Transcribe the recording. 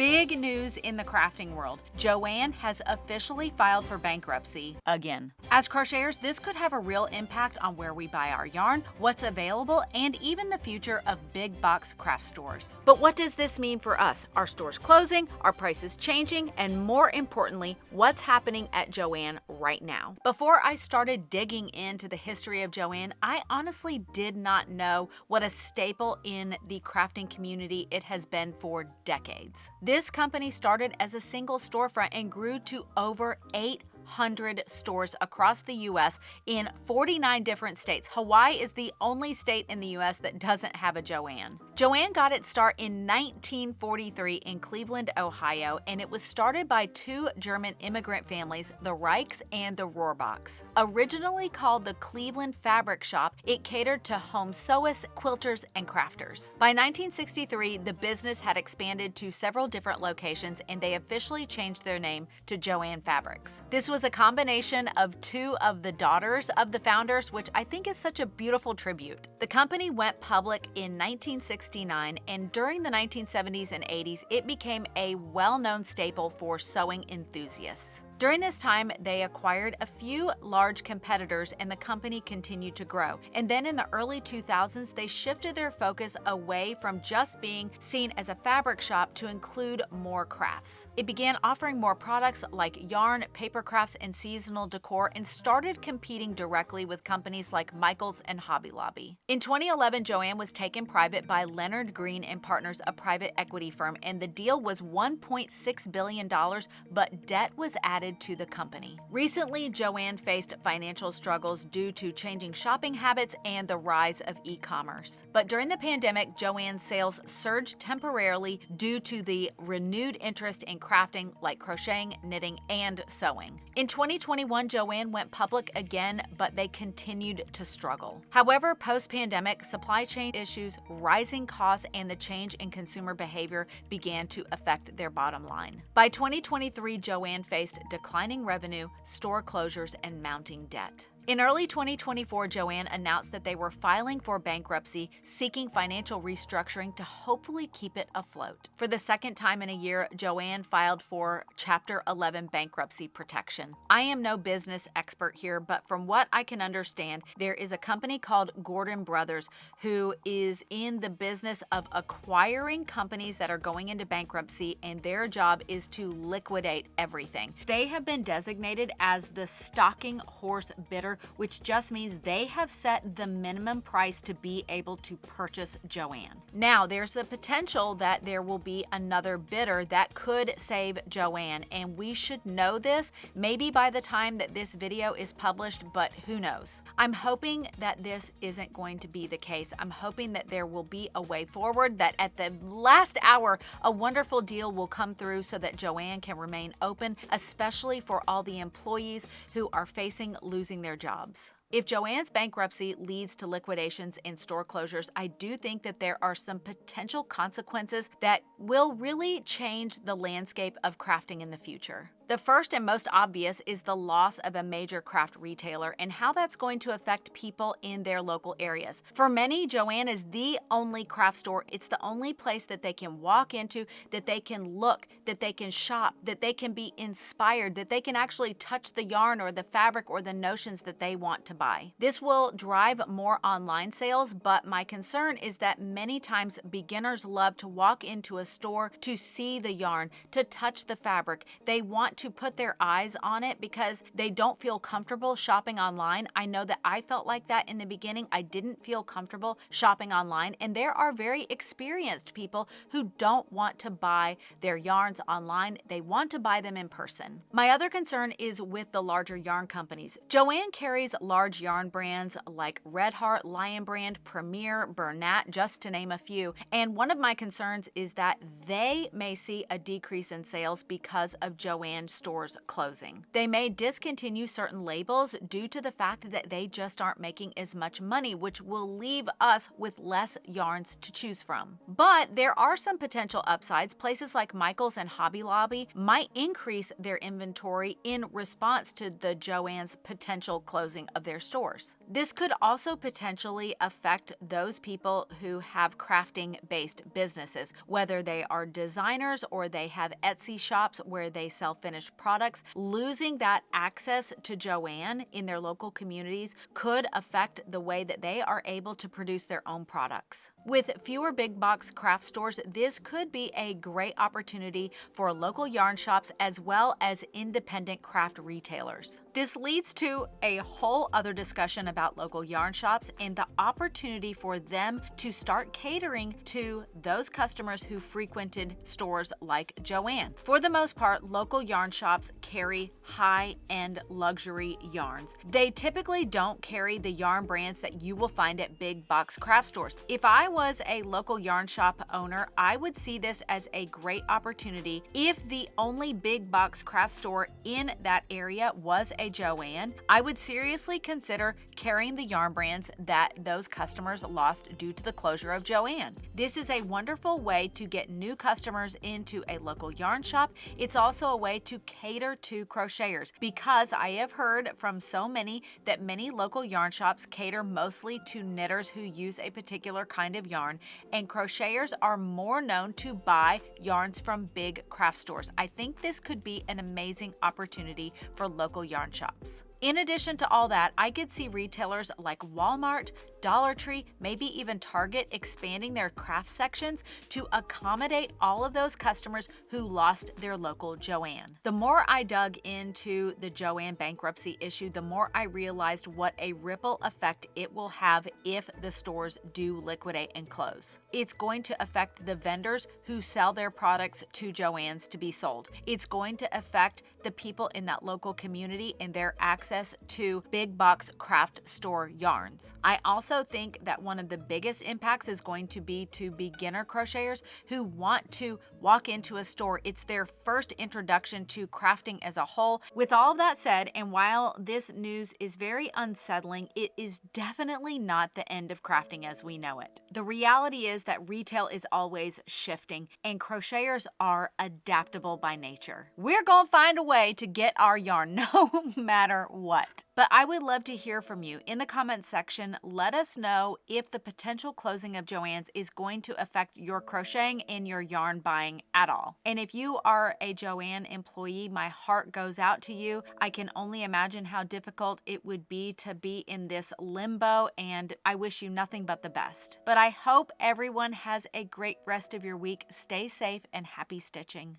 Big news in the crafting world. Joann has officially filed for bankruptcy again. As crocheters, this could have a real impact on where we buy our yarn, what's available, and even the future of big box craft stores. But what does this mean for us? Are stores closing? Are prices changing? And more importantly, what's happening at Joann right now? Before I started digging into the history of Joann, I honestly did not know what a staple in the crafting community it has been for decades. This company started as a single storefront and grew to over 800 stores across the U.S. in 49 different states. Hawaii is the only state in the U.S. that doesn't have a Joann. Joann got its start in 1943 in Cleveland, Ohio, and it was started by two German immigrant families, the Reichs and the Rohrbachs. Originally called the Cleveland Fabric Shop, it catered to home sewists, quilters, and crafters. By 1963, the business had expanded to several different locations, and they officially changed their name to Joann Fabrics. This was a combination of two of the daughters of the founders, which I think is such a beautiful tribute. The company went public in 1969, and during the 1970s and 80s, it became a well-known staple for sewing enthusiasts. During this time, they acquired a few large competitors and the company continued to grow. And then in the early 2000s, they shifted their focus away from just being seen as a fabric shop to include more crafts. It began offering more products like yarn, paper crafts, and seasonal decor, and started competing directly with companies like Michaels and Hobby Lobby. In 2011, Joann was taken private by Leonard Green and Partners, a private equity firm, and the deal was $1.6 billion, but debt was added to the company. Recently, Joann faced financial struggles due to changing shopping habits and the rise of e-commerce. But during the pandemic, Joann's sales surged temporarily due to the renewed interest in crafting like crocheting, knitting, and sewing. In 2021, Joann went public again, but they continued to struggle. However, post-pandemic, supply chain issues, rising costs, and the change in consumer behavior began to affect their bottom line. By 2023, Joann faced declining revenue, store closures, and mounting debt. In early 2024, Joann announced that they were filing for bankruptcy, seeking financial restructuring to hopefully keep it afloat. For the second time in a year, Joann filed for Chapter 11 bankruptcy protection. I am no business expert here, but from what I can understand, there is a company called Gordon Brothers who is in the business of acquiring companies that are going into bankruptcy, and their job is to liquidate everything. They have been designated as the stalking horse bidder, which just means they have set the minimum price to be able to purchase Joann. Now, there's a potential that there will be another bidder that could save Joann, and we should know this maybe by the time that this video is published, but who knows? I'm hoping that this isn't going to be the case. I'm hoping that there will be a way forward, that at the last hour, a wonderful deal will come through so that Joann can remain open, especially for all the employees who are facing losing their jobs. If Joann's bankruptcy leads to liquidations and store closures, I do think that there are some potential consequences that will really change the landscape of crafting in the future. The first and most obvious is the loss of a major craft retailer and how that's going to affect people in their local areas. For many, Joann is the only craft store. It's the only place that they can walk into, that they can look, that they can shop, that they can be inspired, that they can actually touch the yarn or the fabric or the notions that they want to buy. This will drive more online sales, but my concern is that many times beginners love to walk into a store to see the yarn, to touch the fabric. They want to put their eyes on it because they don't feel comfortable shopping online. I know that I felt like that in the beginning. I didn't feel comfortable shopping online, and there are very experienced people who don't want to buy their yarns online. They want to buy them in person. My other concern is with the larger yarn companies. Joann carries large yarn brands like Red Heart, Lion Brand, Premier, Bernat, just to name a few. And one of my concerns is that they may see a decrease in sales because of Joann Joann stores closing. They may discontinue certain labels due to the fact that they just aren't making as much money, which will leave us with less yarns to choose from. But there are some potential upsides. Places like Michael's and Hobby Lobby might increase their inventory in response to the Joann's potential closing of their stores. This could also potentially affect those people who have crafting-based businesses, whether they are designers or they have Etsy shops where they sell finished products. Losing that access to Joann in their local communities could affect the way that they are able to produce their own products. With fewer big box craft stores, this could be a great opportunity for local yarn shops as well as independent craft retailers. This leads to a whole other discussion about local yarn shops and the opportunity for them to start catering to those customers who frequented stores like Joann. For the most part, local yarn shops carry high-end luxury yarns. They typically don't carry the yarn brands that you will find at big box craft stores. If I was a local yarn shop owner, I would see this as a great opportunity. If the only big box craft store in that area was a Joann, I would seriously consider carrying the yarn brands that those customers lost due to the closure of Joann. This is a wonderful way to get new customers into a local yarn shop. It's also a way to cater to crocheters, because I have heard from so many that many local yarn shops cater mostly to knitters who use a particular kind of yarn, and crocheters are more known to buy yarns from big craft stores. I think this could be an amazing opportunity for local yarn shops. In addition to all that, I could see retailers like Walmart, Dollar Tree, maybe even Target expanding their craft sections to accommodate all of those customers who lost their local Joann. The more I dug into the Joann bankruptcy issue, the more I realized what a ripple effect it will have if the stores do liquidate and close. It's going to affect the vendors who sell their products to Joann's to be sold. It's going to affect the people in that local community and their access to big box craft store yarns. I also think that one of the biggest impacts is going to be to beginner crocheters who want to walk into a store. It's their first introduction to crafting as a whole. With all of that said, and while this news is very unsettling, it is definitely not the end of crafting as we know it. The reality is that retail is always shifting, and crocheters are adaptable by nature. We're gonna find a way to get our yarn no matter what. But I would love to hear from you. In the comments section, let us know if the potential closing of Joann's is going to affect your crocheting and your yarn buying at all. And if you are a Joann employee, my heart goes out to you. I can only imagine how difficult it would be to be in this limbo, and I wish you nothing but the best. But I hope everyone has a great rest of your week. Stay safe and happy stitching.